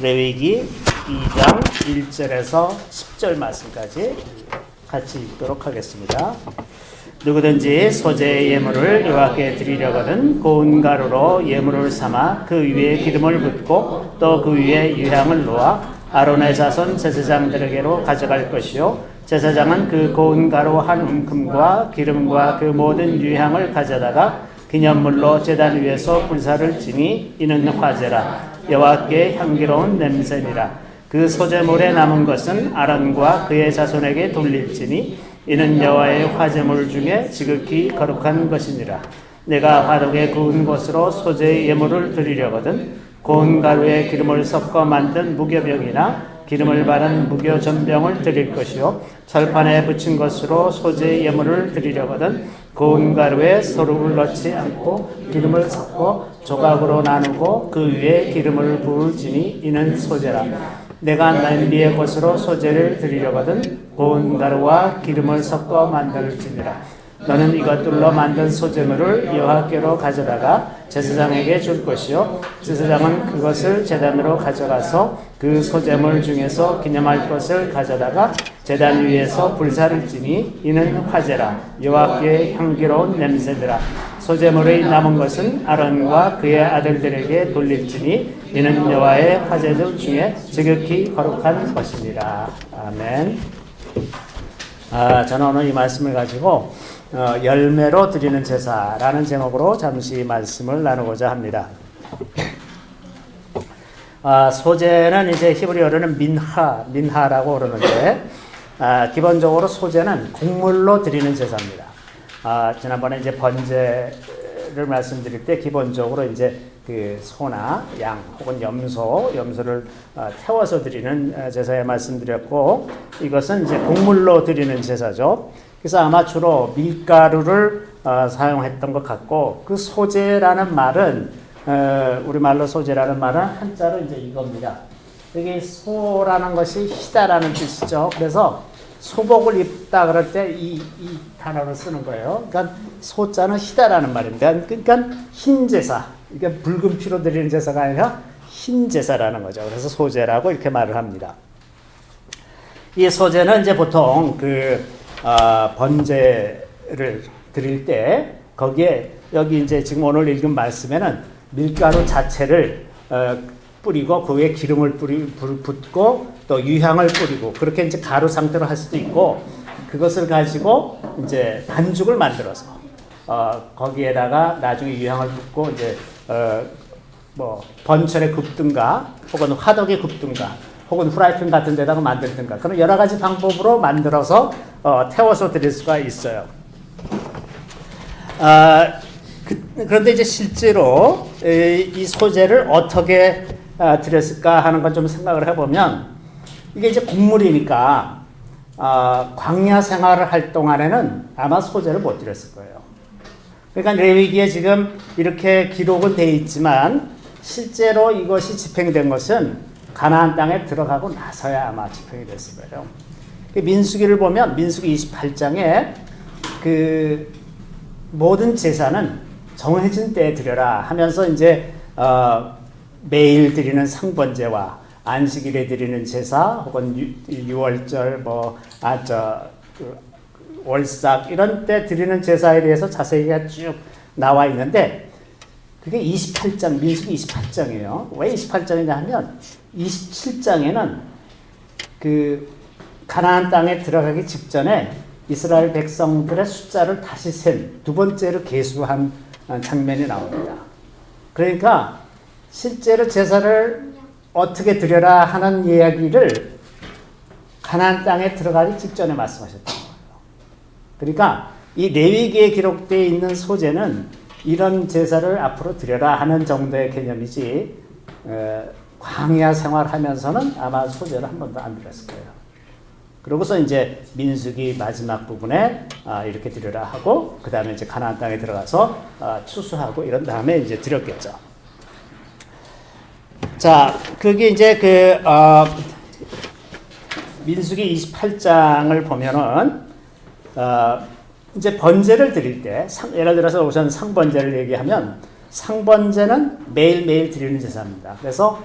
레위기 2장 1절에서 10절 말씀까지 같이 읽도록 하겠습니다. 누구든지 소재의 예물을 여호와께 드리려거든 고운 가루로 예물을 삼아 그 위에 기름을 붓고 또 그 위에 유향을 놓아 아론의 자손 제사장들에게로 가져갈 것이요 제사장은 그 고운 가루 한 움큼과 기름과 그 모든 유향을 가져다가 기념물로 제단 위에서 불사를 지니 이는 화제라. 여호와께 향기로운 냄새니라. 그 소제물에 남은 것은 아론과 그의 자손에게 돌릴지니 이는 여호와의 화제물 중에 지극히 거룩한 것이니라. 내가 화덕에 구운 것으로 소제의 예물을 드리려거든 고운 가루에 기름을 섞어 만든 무교병이나 기름을 바른 무교전병을 드릴 것이요 철판에 붙인 것으로 소제의 예물을 드리려거든 고운 가루에 소금을 넣지 않고 기름을 섞어 조각으로 나누고 그 위에 기름을 부을지니 이는 소제라. 내가 너희의 것으로 소제를 드리려거든 고운 가루와 기름을 섞어 만들지니라. 너는 이것들로 만든 소제물을 여호와께로 가져다가 제사장에게 줄 것이요 제사장은 그것을 제단으로 가져가서 그 소제물 중에서 기념할 것을 가져다가 제단 위에서 불사를 지니 이는 화제라. 여호와께 향기로운 냄새들아. 소제물의 남은 것은 아론과 그의 아들들에게 돌릴지니 이는 여호와의 화제들 중에 지극히 거룩한 것이니라. 아멘. 저는 오늘 이 말씀을 가지고 열매로 드리는 제사라는 제목으로 잠시 말씀을 나누고자 합니다. 소제는 이제 히브리어로는 민하라고 그러는데 기본적으로 소제는 곡물로 드리는 제사입니다. 지난번에 이제 번제를 말씀드릴 때 기본적으로 이제 그 소나 양 혹은 염소를 태워서 드리는 제사에 말씀드렸고 이것은 이제 곡물로 드리는 제사죠. 그래서 아마 주로 밀가루를 사용했던 것 같고 그 소제라는 말은 우리말로 소제라는 말은 한자로 이제 이겁니다. 여기 소라는 것이 희다라는 뜻이죠. 그래서 소복을 입다 그럴 때 이 단어를 쓰는 거예요. 그러니까 소자는 희다라는 말입니다. 그러니까 흰 제사. 이게 붉은 피로 드리는 제사가 아니라 흰 제사라는 거죠. 그래서 소제라고 이렇게 말을 합니다. 이 소제는 이제 보통 번제를 드릴 때 거기에 여기 이제 지금 오늘 읽은 말씀에는 밀가루 자체를 뿌리고 그 위에 기름을 붓고 또 유향을 뿌리고 그렇게 이제 가루 상태로 할 수도 있고 그것을 가지고 이제 반죽을 만들어서 거기에다가 나중에 유향을 붓고 이제 뭐 번철에 굽든가 혹은 화덕에 굽든가 혹은 프라이팬 같은 데다가 만들든가 그런 여러 가지 방법으로 만들어서 태워서 드릴 수가 있어요. 그런데 이제 실제로 이 소제를 어떻게 드렸을까 하는 건 좀 생각을 해보면 이게 이제 곡물이니까 광야 생활을 할 동안에는 아마 소제를 못 드렸을 거예요. 그러니까 레위기에 지금 이렇게 기록은 돼 있지만 실제로 이것이 집행된 것은 가나안 땅에 들어가고 나서야 아마 집행이 됐을 거예요. 민수기를 보면 민수기 28장에 그 모든 제사는 정해진 때에 드려라 하면서 이제 매일 드리는 상번제와 안식일에 드리는 제사 혹은 유월절 월삭 이런 때 드리는 제사에 대해서 자세히 쭉 나와 있는데 그게 28장 민수기 28장이에요. 왜 28장이냐 하면 27장에는 그 가나안 땅에 들어가기 직전에 이스라엘 백성들의 숫자를 다시 센 두 번째로 계수한 장면이 나옵니다. 그러니까 실제로 제사를 어떻게 드려라 하는 이야기를 가나안 땅에 들어가기 직전에 말씀하셨던 거예요. 그러니까 이 레위기에 기록되어 있는 소제는 이런 제사를 앞으로 드려라 하는 정도의 개념이지 광야 생활하면서는 아마 소제를 한 번도 안 드렸을 거예요. 그러고서 이제 민수기 마지막 부분에 이렇게 드려라 하고 그 다음에 이제 가나안 땅에 들어가서 추수하고 이런 다음에 이제 드렸겠죠. 자, 그게 이제 민수기 28장을 보면은 이제 번제를 드릴 때 예를 들어서 우선 상번제를 얘기하면 상번제는 매일매일 드리는 제사입니다. 그래서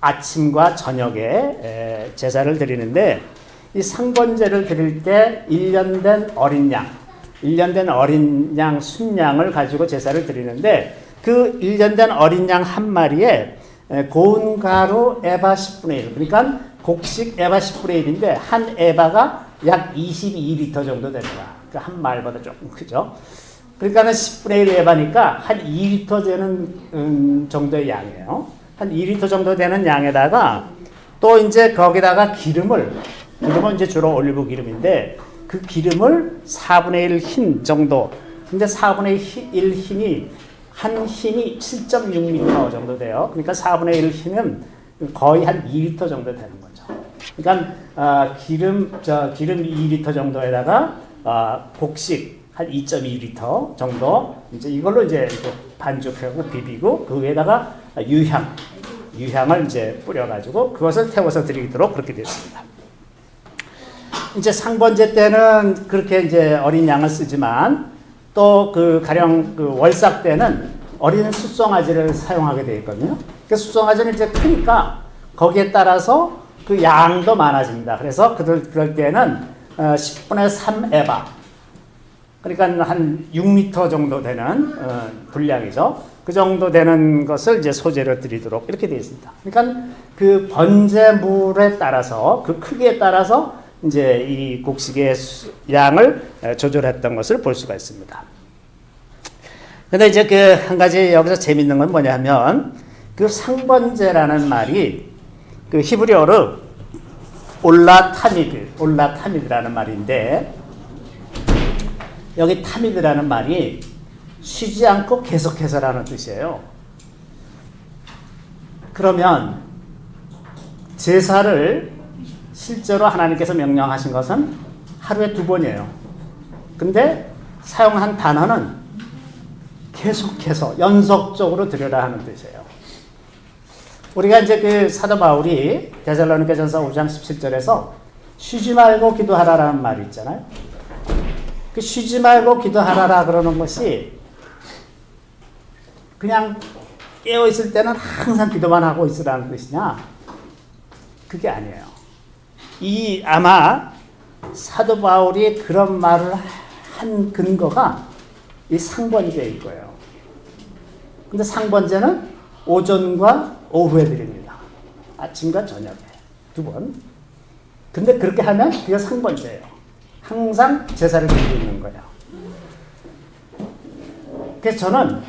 아침과 저녁에 제사를 드리는데 이 상번제를 드릴 때 1년 된 어린 양 순양을 가지고 제사를 드리는데 그 1년 된 어린 양 한 마리에 고운 가루 에바 10분의 1 그러니까 곡식 에바 10분의 1인데 한 에바가 약 22리터 정도 됩니다. 그러니까 한 말보다 조금 크죠. 그러니까는 10분의 1 에바니까 한 2리터 되는 정도의 양이에요. 한 2리터 정도 되는 양에다가 또 이제 거기다가 기름은 이제 주로 올리브 기름인데 그 기름을 4분의 1 흰 정도. 근데 4분의 1 흰이 한 흰이 7.6m 정도 돼요. 그러니까 4분의 1 흰은 거의 한 2리터 정도 되는 거죠. 그러니까 기름 2리터 정도에다가 곡식 한 2.2리터 정도 이제 이걸로 이제 반죽하고 비비고 그 위에다가 유향을 이제 뿌려가지고 그것을 태워서 드리도록 그렇게 되었습니다. 이제 상번제 때는 그렇게 이제 어린 양을 쓰지만 또 그 가령 그 월삭 때는 어린 숫송아지를 사용하게 되어 있거든요. 그 숫송아지는 이제 크니까 거기에 따라서 그 양도 많아집니다. 그래서 그럴 때는 10분의 3 에바 그러니까 한 6m 정도 되는 분량이죠. 그 정도 되는 것을 이제 소재로 드리도록 이렇게 되어 있습니다. 그러니까 그 번제물에 따라서 그 크기에 따라서 이제 이 곡식의 양을 조절했던 것을 볼 수가 있습니다. 근데 이제 그 한 가지 여기서 재밌는 건 뭐냐면 그 상번제라는 말이 그 히브리어로 올라타미드라는 말인데 여기 타미드라는 말이 쉬지 않고 계속해서라는 뜻이에요. 그러면 제사를 실제로 하나님께서 명령하신 것은 하루에 2번이에요. 근데 사용한 단어는 계속해서 연속적으로 드려라 하는 뜻이에요. 우리가 이제 그 사도 바울이 데살로니가전서 5장 17절에서 쉬지 말고 기도하라라는 말이 있잖아요. 그 쉬지 말고 기도하라라 그러는 것이 그냥 깨어 있을 때는 항상 기도만 하고 있으라는 뜻이냐? 그게 아니에요. 아마 사도 바울이 그런 말을 한 근거가 이 상번제일 거예요. 근데 상번제는 오전과 오후에 드립니다. 아침과 저녁에 2번. 근데 그렇게 하면 그게 상번제예요. 항상 제사를 드리고 있는 거예요. 그래서 저는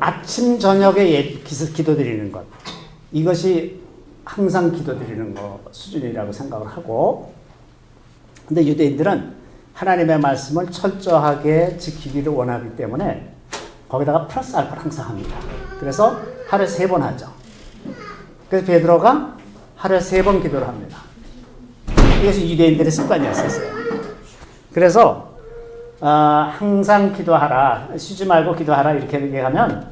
아침 저녁에 기도 드리는 것 이것이 항상 기도 드리는 거 수준이라고 생각을 하고 근데 유대인들은 하나님의 말씀을 철저하게 지키기를 원하기 때문에 거기다가 플러스 알파를 항상 합니다. 그래서 하루에 3번 하죠. 그래서 베드로가 하루에 3번 기도를 합니다. 이것이 유대인들의 습관이었어요. 그래서 항상 기도하라, 쉬지 말고 기도하라 이렇게 얘기하면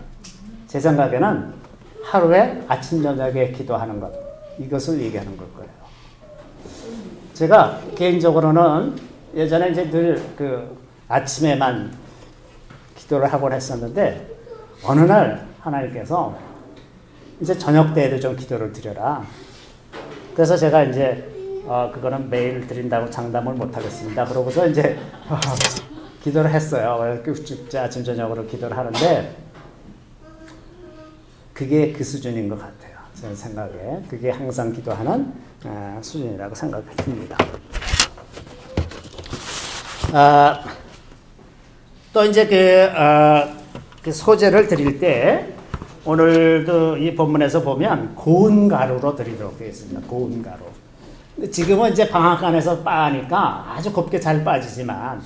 제 생각에는 하루에 아침 저녁에 기도하는 것 이것을 얘기하는 걸 거예요. 제가 개인적으로는 예전에 이제 늘 그 아침에만 기도를 하곤 했었는데 어느 날 하나님께서 이제 저녁 때에도 좀 기도를 드려라. 그래서 제가 이제 그거는 매일 드린다고 장담을 못 하겠습니다. 그러고서 이제 기도를 했어요. 아침 저녁으로 기도를 하는데 그게 그 수준인 것 같아요. 제 생각에 그게 항상 기도하는 수준이라고 생각합니다. 또 이제 그 소재를 드릴 때 오늘도 이 본문에서 보면 고운 가루로 드리도록 되어 있습니다. 고운 가루. 지금은 이제 방앗간에서 빠니까 아주 곱게 잘 빠지지만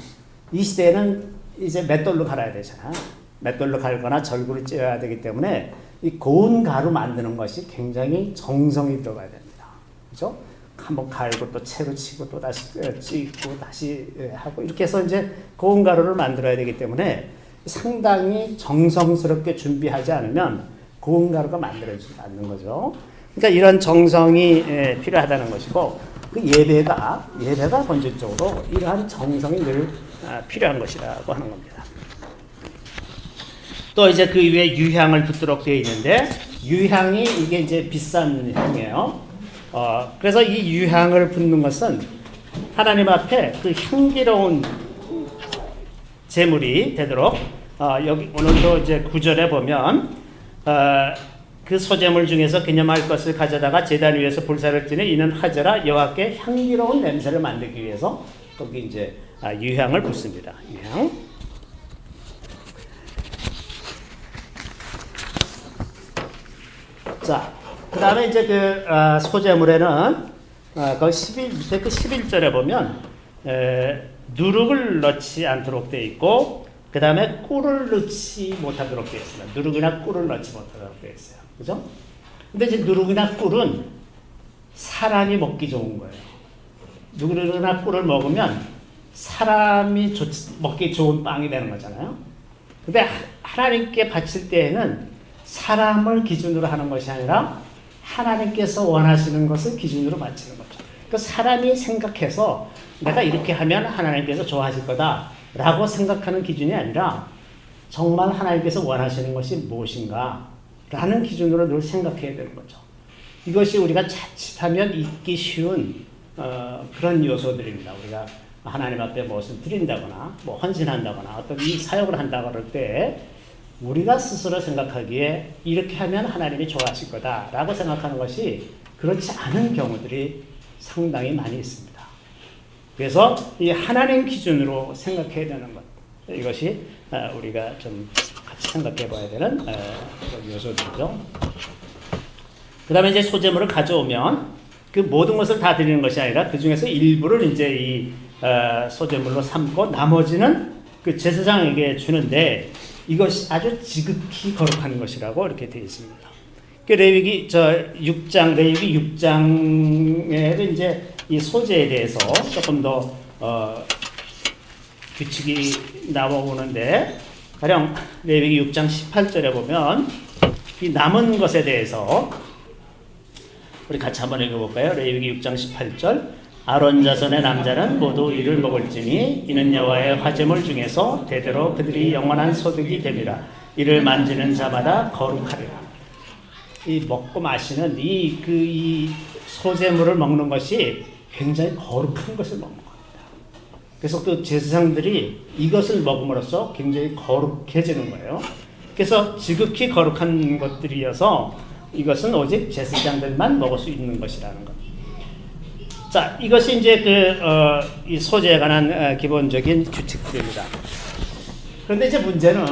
이 시대에는 이제 맷돌로 갈아야 되잖아. 맷돌로 갈거나 절구를 찧어야 되기 때문에 이 고운 가루 만드는 것이 굉장히 정성이 들어가야 됩니다. 그렇죠? 한번 갈고 또 채로 치고 또 다시 찧고 다시 하고 이렇게 해서 이제 고운 가루를 만들어야 되기 때문에 상당히 정성스럽게 준비하지 않으면 고운 가루가 만들어지지 않는 거죠. 그러니까 이런 정성이 필요하다는 것이고 그 예배가 본질적으로 이러한 정성이 늘 필요한 것이라고 하는 겁니다. 또 이제 그 위에 유향을 붓도록 되어 있는데 유향이 이게 이제 비싼 향이에요. 그래서 이 유향을 붓는 것은 하나님 앞에 그 향기로운 제물이 되도록 여기 오늘도 이제 9절에 보면 그 소제물 중에서 기념할 것을 가져다가 제단 위에서 불사를 지내 이는 하저라 여호와께 향기로운 냄새를 만들기 위해서 거기 이제 유향을 붓습니다. 유향. 자, 그 다음에 이제 그 소제물에는 그 11, 밑에 그 11절에 보면 누룩을 넣지 않도록 되어 있고 그 다음에 꿀을 넣지 못하도록 되어 있습니다. 누룩이나 꿀을 넣지 못하도록 되어 있어요. 그죠? 근데 이제 누룩이나 꿀은 사람이 먹기 좋은 거예요. 누룩이나 꿀을 먹으면 사람이 먹기 좋은 빵이 되는 거잖아요. 근데 하나님께 바칠 때에는 사람을 기준으로 하는 것이 아니라 하나님께서 원하시는 것을 기준으로 바치는 거죠. 그 사람이 생각해서 내가 이렇게 하면 하나님께서 좋아하실 거다 라고 생각하는 기준이 아니라 정말 하나님께서 원하시는 것이 무엇인가 라는 기준으로 늘 생각해야 되는 거죠. 이것이 우리가 자칫하면 잊기 쉬운 그런 요소들입니다. 우리가 하나님 앞에 무엇을 드린다거나 뭐 헌신한다거나 어떤 이 사역을 한다고 할 때 우리가 스스로 생각하기에 이렇게 하면 하나님이 좋아하실 거다라고 생각하는 것이 그렇지 않은 경우들이 상당히 많이 있습니다. 그래서 이 하나님 기준으로 생각해야 되는 것, 이것이 우리가 좀 같이 생각해 봐야 되는 요소들이죠. 그 다음에 이제 소제물을 가져오면 그 모든 것을 다 드리는 것이 아니라 그 중에서 일부를 이제 이 소제물로 삼고 나머지는 그 제사장에게 주는데 이것이 아주 지극히 거룩한 것이라고 이렇게 되어 있습니다. 그 레위기 6장에 이제 이 소제에 대해서 조금 더 규칙이 나오는데 가령 레위기 6장 18절에 보면 이 남은 것에 대해서 우리 같이 한번 읽어볼까요? 레위기 6장 18절 아론 자손의 남자는 모두 이를 먹을지니 이는 여호와의 화제물 중에서 대대로 그들이 영원한 소득이 되리라. 이를 만지는 자마다 거룩하리라. 이 먹고 마시는 이 소제물을 먹는 것이 굉장히 거룩한 것을 먹는 겁니다. 그래서 그 제사장들이 이것을 먹음으로써 굉장히 거룩해지는 거예요. 그래서 지극히 거룩한 것들이어서 이것은 오직 제사장들만 먹을 수 있는 것이라는 것. 자, 이것이 이제 이 소제에 관한 기본적인 규칙들입니다. 그런데 이제 문제는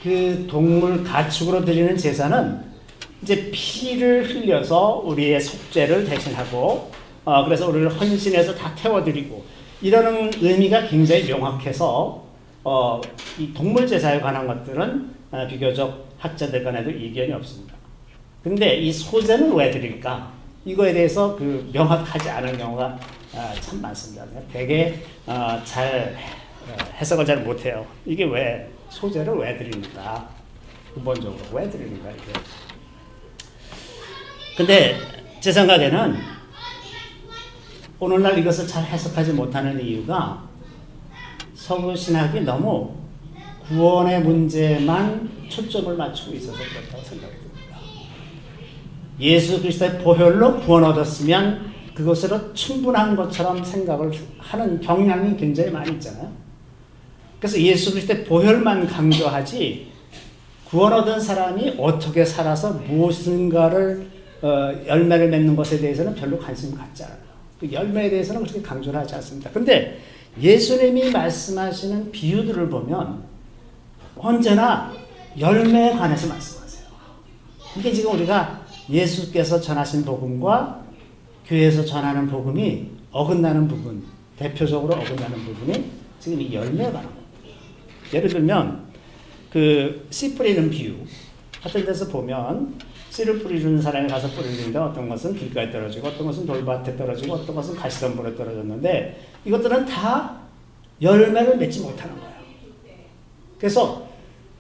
그 동물 가축으로 드리는 제사는 이제 피를 흘려서 우리의 속죄를 대신하고 그래서 우리를 헌신해서 다 태워드리고 이러는 의미가 굉장히 명확해서 이 동물 제사에 관한 것들은 비교적 학자들 간에도 이견이 없습니다. 근데 이 소제는 왜 드릴까? 이거에 대해서 그 명확하지 않은 경우가 참 많습니다. 되게 잘 해석을 잘 못해요. 이게 왜 소제를 왜 드립니까? 근본적으로 왜 드립니까? 이게. 근데 제 생각에는 오늘날 이것을 잘 해석하지 못하는 이유가 서구 신학이 너무 구원의 문제만 초점을 맞추고 있어서 그렇다고 생각이 듭니다. 예수 그리스도의 보혈로 구원 얻었으면 그것으로 충분한 것처럼 생각을 하는 경향이 굉장히 많이 있잖아요. 그래서 예수 그리스도의 보혈만 강조하지 구원 얻은 사람이 어떻게 살아서 무엇인가를 열매를 맺는 것에 대해서는 별로 관심 갖지 않아요. 그 열매에 대해서는 그렇게 강조를 하지 않습니다. 그런데 예수님이 말씀하시는 비유들을 보면 언제나 열매에 관해서 말씀하세요. 이게 지금 우리가 예수께서 전하신 복음과 교회에서 전하는 복음이 어긋나는 부분, 대표적으로 어긋나는 부분이 지금 이 열매에 관한 겁니다. 예를 들면 그 씨 뿌리는 비유 같은 데서 보면 씨를 뿌리는 사람이 가서 뿌리는데 어떤 것은 길가에 떨어지고 어떤 것은 돌밭에 떨어지고 어떤 것은 가시덤불에 떨어졌는데 이것들은 다 열매를 맺지 못하는 거예요. 그래서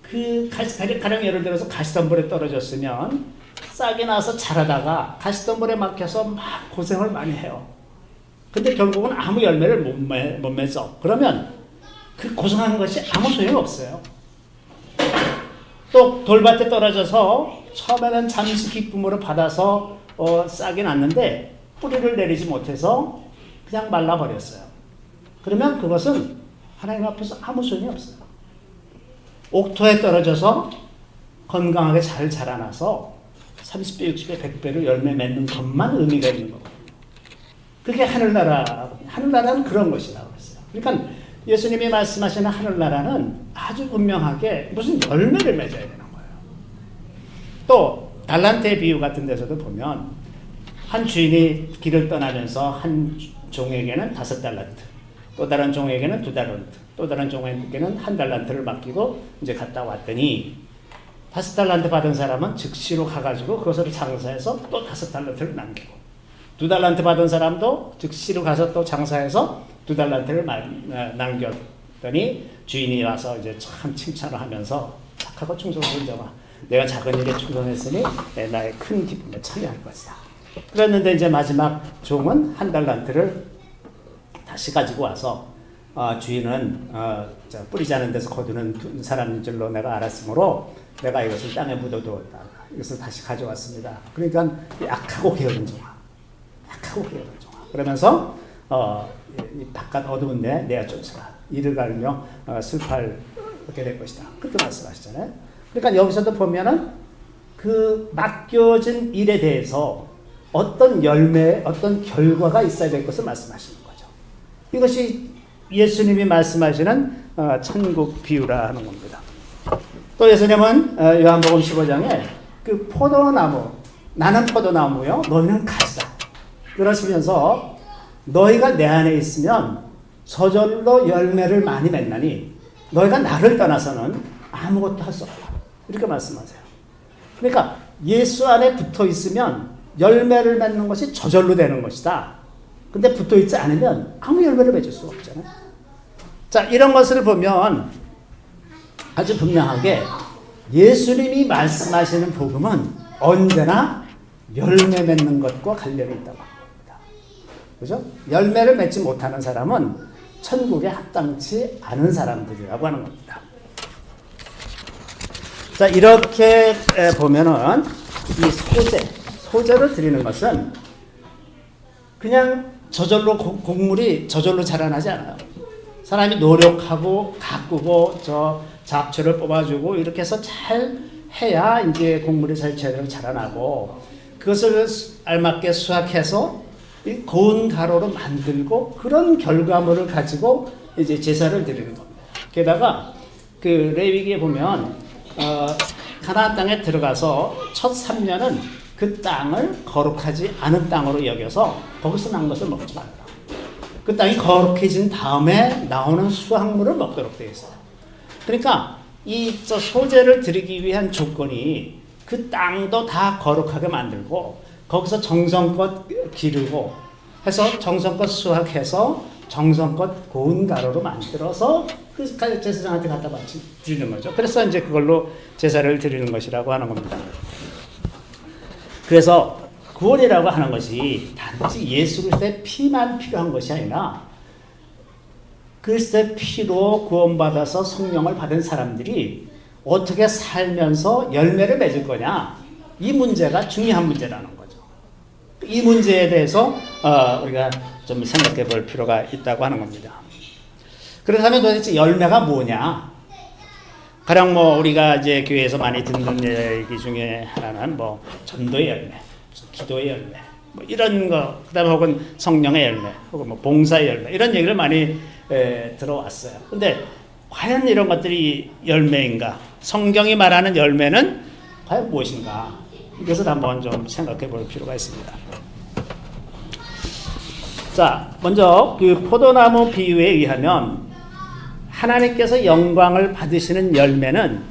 그 가령 예를 들어서 가시덤불에 떨어졌으면 싹이 나서 자라다가 가시덤불에 막혀서 막 고생을 많이 해요. 근데 결국은 아무 열매를 못 맺어. 그러면 그 고생하는 것이 아무 소용이 없어요. 또 돌밭에 떨어져서 처음에는 잠시 기쁨으로 받아서 싹이 났는데 뿌리를 내리지 못해서 그냥 말라버렸어요. 그러면 그것은 하나님 앞에서 아무 소용이 없어요. 옥토에 떨어져서 건강하게 잘 자라나서 30배, 60배, 100배로 열매 맺는 것만 의미가 있는 거거든요. 그게 하늘나라는 그런 것이라고 했어요. 그러니까 예수님이 말씀하시는 하늘나라는 아주 분명하게 무슨 열매를 맺어야 되는 거예요. 또 달란트의 비유 같은 데서도 보면 한 주인이 길을 떠나면서 한 종에게는 5달란트, 또 다른 종에게는 2달란트, 또 다른 종에게는 1달란트를 맡기고 이제 갔다 왔더니 5달란트 받은 사람은 즉시로 가가지고 그것을 장사해서 또 5달란트를 남기고, 2달란트 받은 사람도 즉시로 가서 또 장사해서 2달란트를 남겼더니 주인이 와서 이제 참 칭찬을 하면서 착하고 충성스러운 자가 내가 작은 일에 충성했으니 나의 큰 기쁨에 참여할 것이다. 그랬는데 이제 마지막 종은 1달란트를 다시 가지고 와서 주인은 뿌리지 않은 데서 거두는 사람인 줄로 내가 알았으므로 내가 이것을 땅에 묻어두었다. 이것을 다시 가져왔습니다. 그러니까 약하고 게으른 종아, 약하고 게으른 종아. 그러면서 이 바깥 어두운 데 내가 쫓아라. 이를 갈며 슬퍼하게 될 것이다. 그렇게 말씀하시잖아요. 그러니까 여기서도 보면은 그 맡겨진 일에 대해서 어떤 열매, 어떤 결과가 있어야 될 것을 말씀하시는 거죠. 이것이 예수님이 말씀하시는 천국 비유라 하는 겁니다. 또 예수님은 요한복음 15장에 그 포도나무, 나는 포도나무요, 너희는 가지다. 그러시면서 너희가 내 안에 있으면 저절로 열매를 많이 맺나니 너희가 나를 떠나서는 아무것도 할 수 없다. 이렇게 말씀하세요. 그러니까 예수 안에 붙어 있으면 열매를 맺는 것이 저절로 되는 것이다. 근데 붙어 있지 않으면 아무 열매를 맺을 수가 없잖아요. 자, 이런 것을 보면 아주 분명하게 예수님이 말씀하시는 복음은 언제나 열매 맺는 것과 관련이 있다고 합니다. 그죠? 열매를 맺지 못하는 사람은 천국에 합당치 않은 사람들이라고 하는 겁니다. 자, 이렇게 보면은 이 소재를 드리는 것은 그냥 저절로 곡물이 저절로 자라나지 않아요. 사람이 노력하고 가꾸고 잡초를 뽑아주고 이렇게 해서 잘 해야 이제 곡물이 제대로 자라나고, 그것을 알맞게 수확해서 고운 가루로 만들고 그런 결과물을 가지고 이제 제사를 드리는 겁니다. 게다가 그 레위기에 보면 가나안 땅에 들어가서 첫 3년은 그 땅을 거룩하지 않은 땅으로 여겨서 거기서 난 것을 먹지 말라. 그 땅이 거룩해진 다음에 나오는 수확물을 먹도록 되어 있어요. 그러니까 이 소재를 드리기 위한 조건이 그 땅도 다 거룩하게 만들고 거기서 정성껏 기르고 해서 정성껏 수확해서 정성껏 고운 가루로 만들어서 그 제사장한테 갖다 드리는 거죠. 그래서 이제 그걸로 제사를 드리는 것이라고 하는 겁니다. 그래서 구원이라고 하는 것이 단지 예수 그리스도의 피만 필요한 것이 아니라 그리스도의 피로 구원받아서 성령을 받은 사람들이 어떻게 살면서 열매를 맺을 거냐, 이 문제가 중요한 문제라는 거죠. 이 문제에 대해서 우리가 좀 생각해 볼 필요가 있다고 하는 겁니다. 그렇다면 도대체 열매가 뭐냐? 가령 우리가 이제 교회에서 많이 듣는 얘기 중에 하나는 전도의 열매, 기도의 열매, 이런 거, 그다음에 혹은 성령의 열매, 혹은 봉사의 열매, 이런 얘기를 많이 들어왔어요. 근데 과연 이런 것들이 열매인가? 성경이 말하는 열매는 과연 무엇인가? 이것을 한번 좀 생각해 볼 필요가 있습니다. 자, 먼저 그 포도나무 비유에 의하면 하나님께서 영광을 받으시는 열매는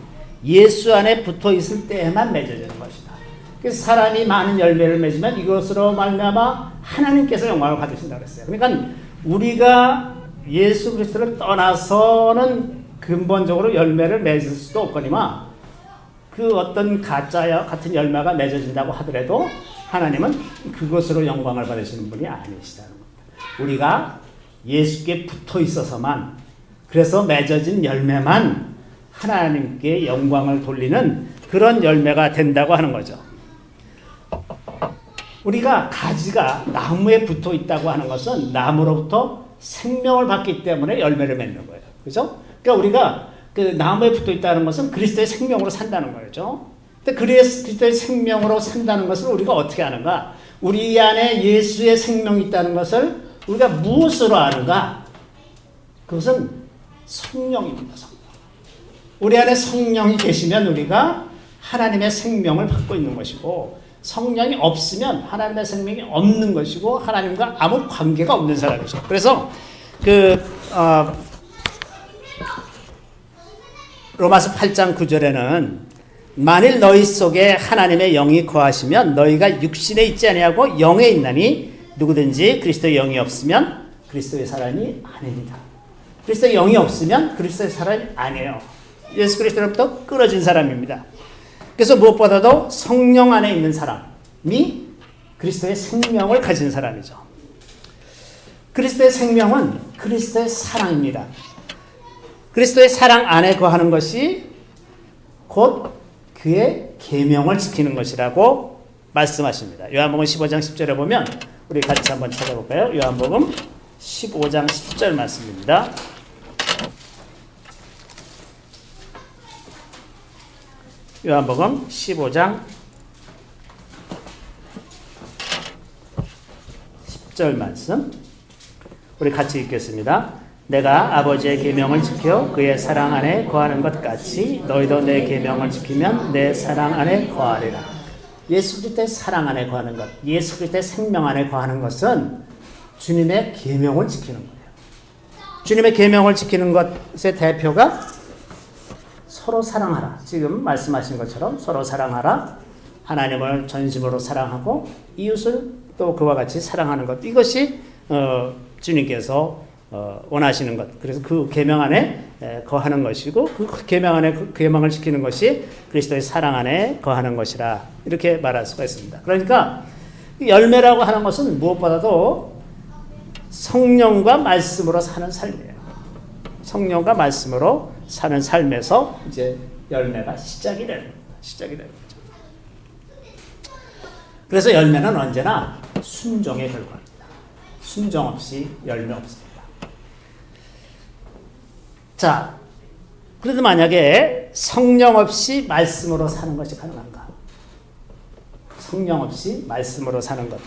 예수 안에 붙어 있을 때에만 맺어지는 것이다. 그래서 사람이 많은 열매를 맺으면 이것으로 말미암아 하나님께서 영광을 받으신다고 했어요. 그러니까 우리가 예수 그리스도를 떠나서는 근본적으로 열매를 맺을 수도 없거니와 그 어떤 가짜와 같은 열매가 맺어진다고 하더라도 하나님은 그것으로 영광을 받으시는 분이 아니시다는 겁니다. 우리가 예수께 붙어 있어서만, 그래서 맺어진 열매만 하나님께 영광을 돌리는 그런 열매가 된다고 하는 거죠. 우리가 가지가 나무에 붙어 있다고 하는 것은 나무로부터 생명을 받기 때문에 열매를 맺는 거예요. 그죠? 그러니까 우리가 그 나무에 붙어 있다는 것은 그리스도의 생명으로 산다는 거죠. 근데 그리스도의 생명으로 산다는 것을 우리가 어떻게 아는가? 우리 안에 예수의 생명이 있다는 것을 우리가 무엇으로 아는가? 그것은 성령입니다. 성령. 우리 안에 성령이 계시면 우리가 하나님의 생명을 받고 있는 것이고, 성령이 없으면 하나님의 생명이 없는 것이고 하나님과 아무 관계가 없는 사람이죠. 그래서 로마서 8장 9절에는 만일 너희 속에 하나님의 영이 거하시면 너희가 육신에 있지 아니하고 영에 있나니 누구든지 그리스도의 영이 없으면 그리스도의 사람이 아닙니다. 그리스도의 영이 없으면 그리스도의 사람이 아니에요. 예수 그리스도로부터 끊어진 사람입니다. 그래서 무엇보다도 성령 안에 있는 사람이 그리스도의 생명을 가진 사람이죠. 그리스도의 생명은 그리스도의 사랑입니다. 그리스도의 사랑 안에 거하는 것이 곧 그의 계명을 지키는 것이라고 말씀하십니다. 요한복음 15장 10절에 보면 우리 같이 한번 찾아볼까요? 요한복음 15장 10절 말씀입니다. 요한복음 15장 10절 말씀 우리 같이 읽겠습니다. 내가 아버지의 계명을 지켜 그의 사랑 안에 거하는 것 같이 너희도 내 계명을 지키면 내 사랑 안에 거하리라. 예수 그리스도의 사랑 안에 거하는 것, 예수 그리스도의 생명 안에 거하는 것은 주님의 계명을 지키는 거예요. 주님의 계명을 지키는 것의 대표가 서로 사랑하라. 지금 말씀하신 것처럼 서로 사랑하라. 하나님을 전심으로 사랑하고 이웃을 또 그와 같이 사랑하는 것. 이것이 주님께서 원하시는 것. 그래서 그 계명 안에 거하는 것이고 그 계명 안에 그 계명을 지키는 것이 그리스도의 사랑 안에 거하는 것이라 이렇게 말할 수가 있습니다. 그러니까 열매라고 하는 것은 무엇보다도 성령과 말씀으로 사는 삶이에요. 성령과 말씀으로 사는 삶에서 이제 열매가 시작이 되는 겁니다. 시작이 되는 거죠. 그래서 열매는 언제나 순종의 결과입니다. 순종 없이 열매 없습니다. 자, 그래도 만약에 성령 없이 말씀으로 사는 것이 가능한가? 성령 없이 말씀으로 사는 것.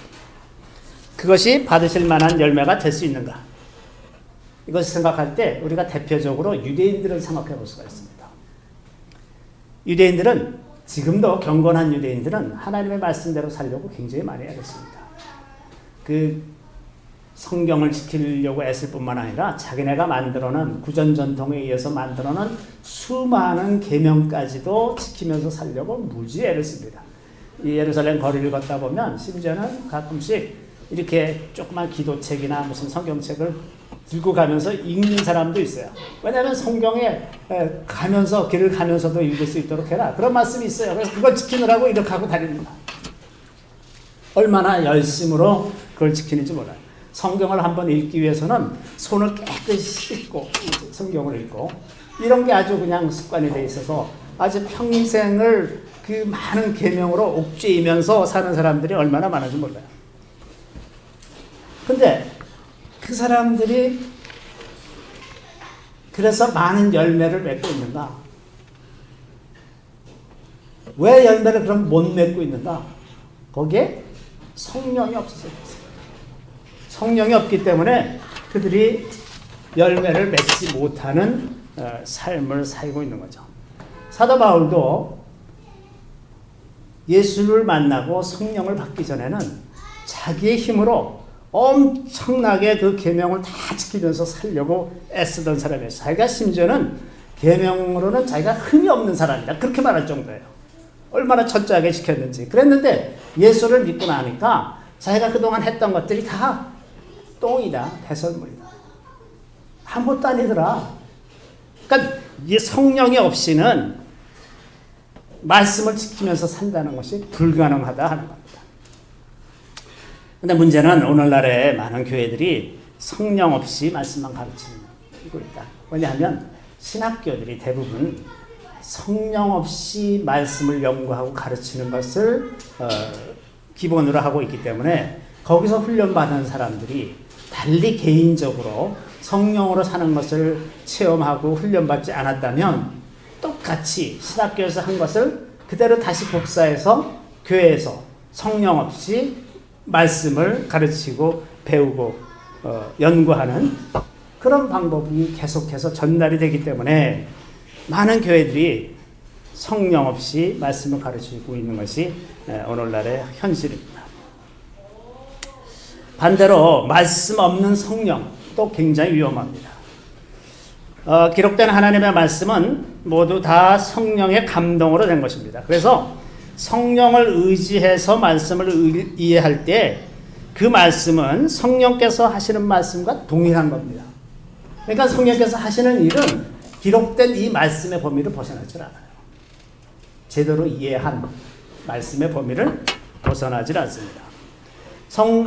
그것이 받으실 만한 열매가 될 수 있는가? 이것을 생각할 때 우리가 대표적으로 유대인들을 생각해 볼 수가 있습니다. 유대인들은 지금도 경건한 유대인들은 하나님의 말씀대로 살려고 굉장히 많이 애썼습니다. 그 성경을 지키려고 애쓸 뿐만 아니라 자기네가 만들어놓은 구전 전통에 의해서 만들어놓은 수많은 계명까지도 지키면서 살려고 무지 애를 씁니다. 이 예루살렘 거리를 걷다 보면 심지어는 가끔씩 이렇게 조그만 기도책이나 무슨 성경책을 들고 가면서 읽는 사람도 있어요. 왜냐하면 성경에 가면서 길을 가면서도 읽을 수 있도록 해라. 그런 말씀이 있어요. 그래서 그걸 지키느라고 이렇게 하고 다닙니다. 얼마나 열심으로 그걸 지키는지 몰라요. 성경을 한번 읽기 위해서는 손을 깨끗이 씻고 성경을 읽고 이런 게 아주 그냥 습관이 돼 있어서 아주 평생을 그 많은 계명으로 옥죄이면서 사는 사람들이 얼마나 많은지 몰라요. 근데 그 사람들이 그래서 많은 열매를 맺고 있는가? 왜 열매를 그럼 못 맺고 있는가? 거기에 성령이 없어서 성령이 없기 때문에 그들이 열매를 맺지 못하는 삶을 살고 있는 거죠. 사도 바울도 예수를 만나고 성령을 받기 전에는 자기의 힘으로 엄청나게 그 계명을 다 지키면서 살려고 애쓰던 사람이에요. 자기가 심지어는 계명으로는 자기가 흠이 없는 사람이다. 그렇게 말할 정도예요. 얼마나 철저하게 지켰는지. 그랬는데 예수를 믿고 나니까 자기가 그동안 했던 것들이 다 똥이다. 배설물이다. 아무것도 아니더라. 그러니까 이 성령이 없이는 말씀을 지키면서 산다는 것이 불가능하다 하는 겁니다. 근데 문제는 오늘날의 많은 교회들이 성령 없이 말씀만 가르치고 있다. 왜냐하면 신학교들이 대부분 성령 없이 말씀을 연구하고 가르치는 것을 기본으로 하고 있기 때문에 거기서 훈련받은 사람들이 달리 개인적으로 성령으로 사는 것을 체험하고 훈련받지 않았다면 똑같이 신학교에서 한 것을 그대로 다시 복사해서 교회에서 성령 없이 말씀을 가르치고 배우고 연구하는 그런 방법이 계속해서 전달이 되기 때문에 많은 교회들이 성령 없이 말씀을 가르치고 있는 것이 오늘날의 현실입니다. 반대로 말씀 없는 성령도 굉장히 위험합니다. 기록된 하나님의 말씀은 모두 다 성령의 감동으로 된 것입니다. 그래서 성령을 의지해서 말씀을 이해할 때 그 말씀은 성령께서 하시는 말씀과 동일한 겁니다. 그러니까 성령께서 하시는 일은 기록된 이 말씀의 범위를 벗어나질 않아요. 제대로 이해한 말씀의 범위를 벗어나질 않습니다.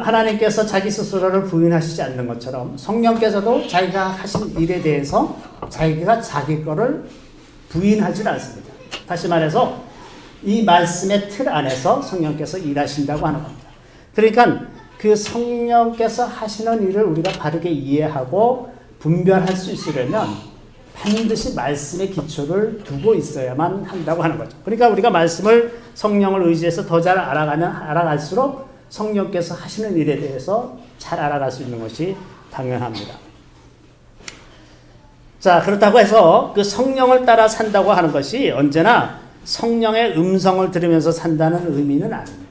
하나님께서 자기 스스로를 부인하시지 않는 것처럼 성령께서도 자기가 하신 일에 대해서 자기가 자기 거를 부인하지 않습니다. 다시 말해서 이 말씀의 틀 안에서 성령께서 일하신다고 하는 겁니다. 그러니까 그 성령께서 하시는 일을 우리가 바르게 이해하고 분별할 수 있으려면 반드시 말씀의 기초를 두고 있어야만 한다고 하는 거죠. 그러니까 우리가 말씀을 성령을 의지해서 더 잘 알아갈수록 성령께서 하시는 일에 대해서 잘 알아갈 수 있는 것이 당연합니다. 자, 그렇다고 해서 그 성령을 따라 산다고 하는 것이 언제나 성령의 음성을 들으면서 산다는 의미는 아닙니다.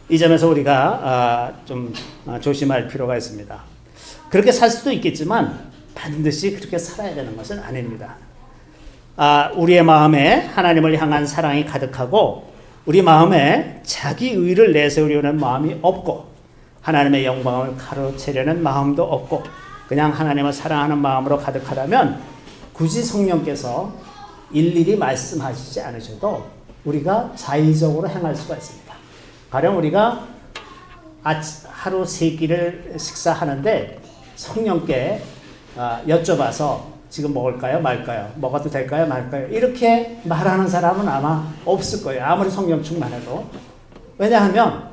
이 점에서 우리가 좀 조심할 필요가 있습니다. 그렇게 살 수도 있겠지만 반드시 그렇게 살아야 되는 것은 아닙니다. 우리의 마음에 하나님을 향한 사랑이 가득하고 우리 마음에 자기 의를 내세우려는 마음이 없고 하나님의 영광을 가로채려는 마음도 없고 그냥 하나님을 사랑하는 마음으로 가득하다면 굳이 성령께서 일일이 말씀하시지 않으셔도 우리가 자의적으로 행할 수가 있습니다. 가령 우리가 하루 3끼를 식사하는데 성령께 여쭤봐서 지금 먹을까요 말까요? 먹어도 될까요 말까요? 이렇게 말하는 사람은 아마 없을 거예요. 아무리 성령 충만해도. 왜냐하면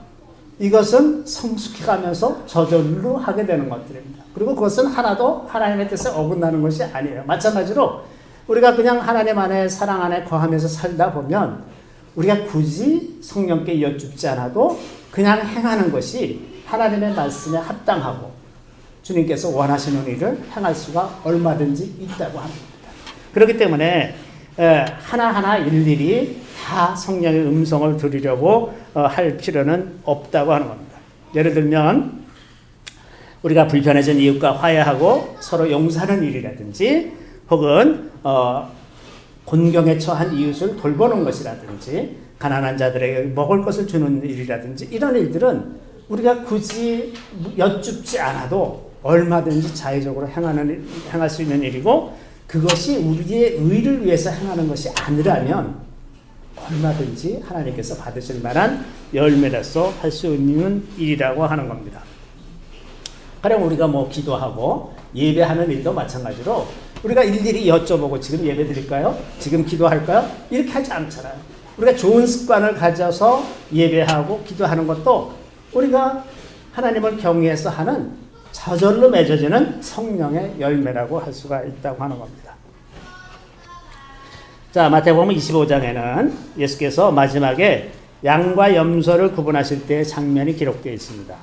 이것은 성숙해 가면서 저절로 하게 되는 것들입니다. 그리고 그것은 하나도 하나님의 뜻에 어긋나는 것이 아니에요. 마찬가지로 우리가 그냥 하나님 안에 사랑 안에 거하면서 살다 보면 우리가 굳이 성령께 여쭙지 않아도 그냥 행하는 것이 하나님의 말씀에 합당하고 주님께서 원하시는 일을 행할 수가 얼마든지 있다고 합니다. 그렇기 때문에 하나하나 일일이 다 성령의 음성을 들으려고 할 필요는 없다고 하는 겁니다. 예를 들면 우리가 불편해진 이웃과 화해하고 서로 용서하는 일이라든지 혹은 곤경에 처한 이웃을 돌보는 것이라든지 가난한 자들에게 먹을 것을 주는 일이라든지 이런 일들은 우리가 굳이 여쭙지 않아도 얼마든지 자의적으로 행할 수 있는 일이고 그것이 우리의 의를 위해서 행하는 것이 아니라면 얼마든지 하나님께서 받으실 만한 열매로서 할 수 있는 일이라고 하는 겁니다. 가령 우리가 기도하고 예배하는 일도 마찬가지로 우리가 일일이 여쭤보고 지금 예배 드릴까요? 지금 기도할까요? 이렇게 하지 않잖아요. 우리가 좋은 습관을 가져서 예배하고 기도하는 것도 우리가 하나님을 경외해서 하는 저절로 맺어지는 성령의 열매라고 할 수가 있다고 하는 겁니다. 자, 마태복음 25장에는 예수께서 마지막에 양과 염소를 구분하실 때의 장면이 기록되어 있습니다.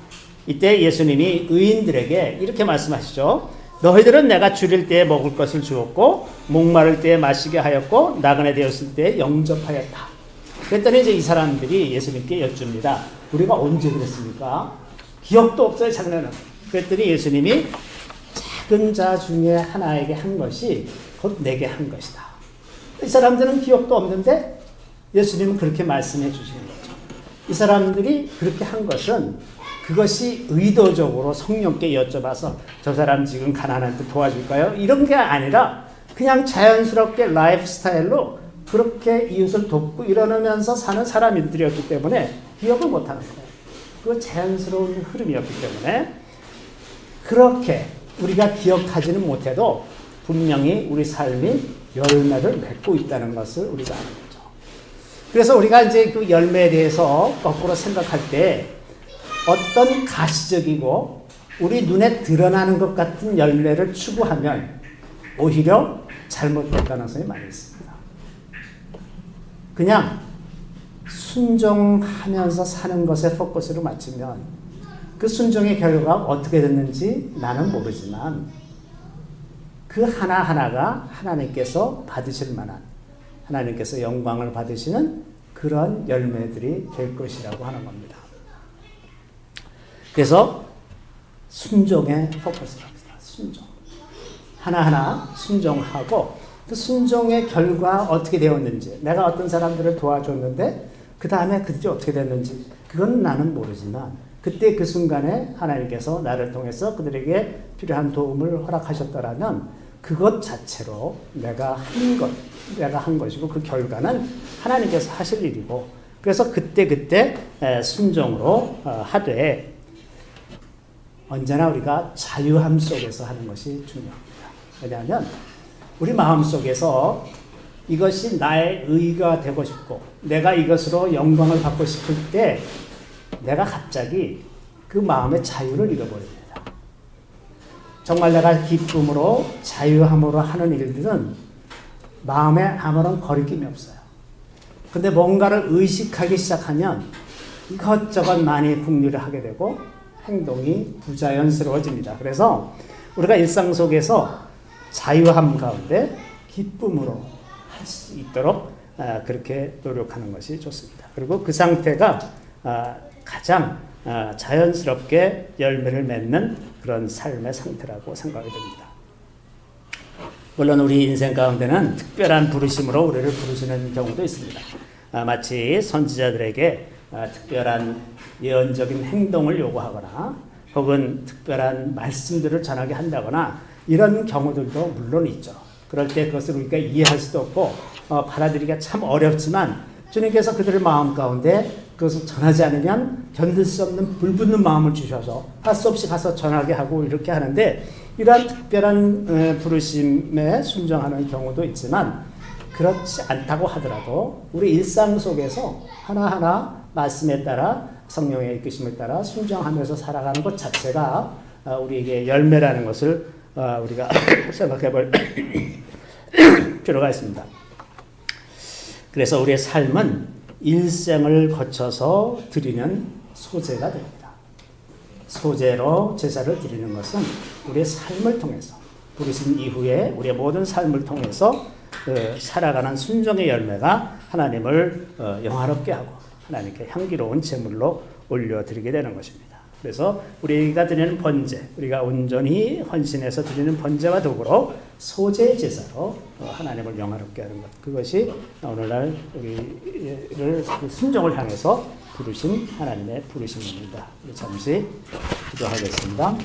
이때 예수님이 의인들에게 이렇게 말씀하시죠. 너희들은 내가 줄일 때에 먹을 것을 주었고 목마를 때에 마시게 하였고 나그네 되었을 때에 영접하였다. 그랬더니 이제 이 사람들이 예수님께 여쭙니다. 우리가 언제 그랬습니까? 기억도 없어요, 작년은. 그랬더니 예수님이 작은 자 중에 하나에게 한 것이 곧 내게 한 것이다. 이 사람들은 기억도 없는데 예수님은 그렇게 말씀해 주시는 거죠. 이 사람들이 그렇게 한 것은 그것이 의도적으로 성령께 여쭤봐서 저 사람 지금 가난한데 도와줄까요? 이런 게 아니라 그냥 자연스럽게 라이프 스타일로 그렇게 이웃을 돕고 이러면서 사는 사람들이었기 때문에 기억을 못하는 거예요. 그 자연스러운 흐름이었기 때문에 그렇게 우리가 기억하지는 못해도 분명히 우리 삶이 열매를 맺고 있다는 것을 우리가 아는 거죠. 그래서 우리가 이제 그 열매에 대해서 거꾸로 생각할 때 어떤 가시적이고 우리 눈에 드러나는 것 같은 열매를 추구하면 오히려 잘못될 가능성이 많이 있습니다. 그냥 순종하면서 사는 것에 포커스를 맞추면 그 순종의 결과가 어떻게 됐는지 나는 모르지만 그 하나하나가 하나님께서 받으실 만한, 하나님께서 영광을 받으시는 그런 열매들이 될 것이라고 하는 겁니다. 그래서 순종에 포커스를 합니다. 순종. 하나하나 순종하고 그 순종의 결과 어떻게 되었는지, 내가 어떤 사람들을 도와줬는데 그 다음에 그들이 어떻게 됐는지 그건 나는 모르지만 그때 그 순간에 하나님께서 나를 통해서 그들에게 필요한 도움을 허락하셨더라면 그것 자체로 내가 한 것이고 그 결과는 하나님께서 하실 일이고, 그래서 그때 순종으로 하되 언제나 우리가 자유함 속에서 하는 것이 중요합니다. 왜냐하면 우리 마음속에서 이것이 나의 의가 되고 싶고 내가 이것으로 영광을 받고 싶을 때 내가 갑자기 그 마음의 자유를 잃어버립니다. 정말 내가 기쁨으로 자유함으로 하는 일들은 마음에 아무런 거리낌이 없어요. 근데 뭔가를 의식하기 시작하면 이것저것 많이 궁리를 하게 되고 행동이 부자연스러워집니다. 그래서 우리가 일상 속에서 자유함 가운데 기쁨으로 할 수 있도록 그렇게 노력하는 것이 좋습니다. 그리고 그 상태가 가장 자연스럽게 열매를 맺는 그런 삶의 상태라고 생각이 듭니다. 물론 우리 인생 가운데는 특별한 부르심으로 우리를 부르시는 경우도 있습니다. 마치 선지자들에게 특별한 예언적인 행동을 요구하거나 혹은 특별한 말씀들을 전하게 한다거나 이런 경우들도 물론 있죠. 그럴 때 그것을 우리가 이해할 수도 없고 받아들이기가 참 어렵지만 주님께서 그들의 마음 가운데 그것을 전하지 않으면 견딜 수 없는 불붙는 마음을 주셔서 할 수 없이 가서 전하게 하고 이렇게 하는데, 이러한 특별한 부르심에 순종하는 경우도 있지만 그렇지 않다고 하더라도 우리 일상 속에서 하나하나 말씀에 따라 성령의 이끄심에 따라 순종하면서 살아가는 것 자체가 우리에게 열매라는 것을 우리가 생각해 볼 필요가 있습니다. 그래서 우리의 삶은 일생을 거쳐서 드리는 소제가 됩니다. 소제로 제사를 드리는 것은 우리의 삶을 통해서, 부르신 이후에 우리의 모든 삶을 통해서 살아가는 순종의 열매가 하나님을 영화롭게 하고 하나님께 향기로운 제물로 올려드리게 되는 것입니다. 그래서 우리가 드리는 번제, 우리가 온전히 헌신해서 드리는 번제와 더불어 소제 제사로 하나님을 영화롭게 하는 것, 그것이 오늘날 우리를 순종을 향해서 부르신 하나님의 부르심입니다. 잠시 기도하겠습니다.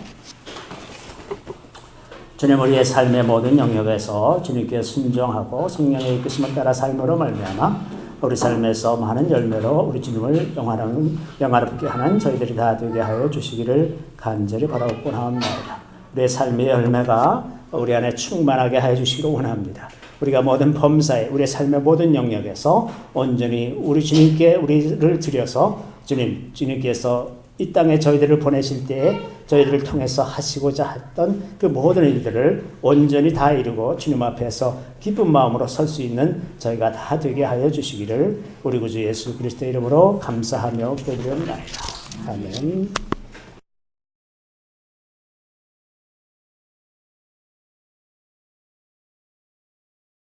주님, 우리의 삶의 모든 영역에서 주님께 순종하고 성령의 이끄심을 따라 삶으로 말미암아 우리 삶에서 많은 열매로 우리 주님을 영화롭게 하는 저희들이 다 되게 하여 주시기를 간절히 바라옵고 나옵니다. 우리의 삶의 열매가 우리 안에 충만하게 하여 주시기를 원합니다. 우리가 모든 범사에 우리의 삶의 모든 영역에서 온전히 우리 주님께 우리를 드려서 주님께서 이 땅에 저희들을 보내실 때에 저희들을 통해서 하시고자 했던 그 모든 일들을 온전히 다 이루고 주님 앞에서 기쁜 마음으로 설 수 있는 저희가 다 되게 하여 주시기를 우리 구주 예수 그리스도의 이름으로 감사하며 기도드립니다. 아멘.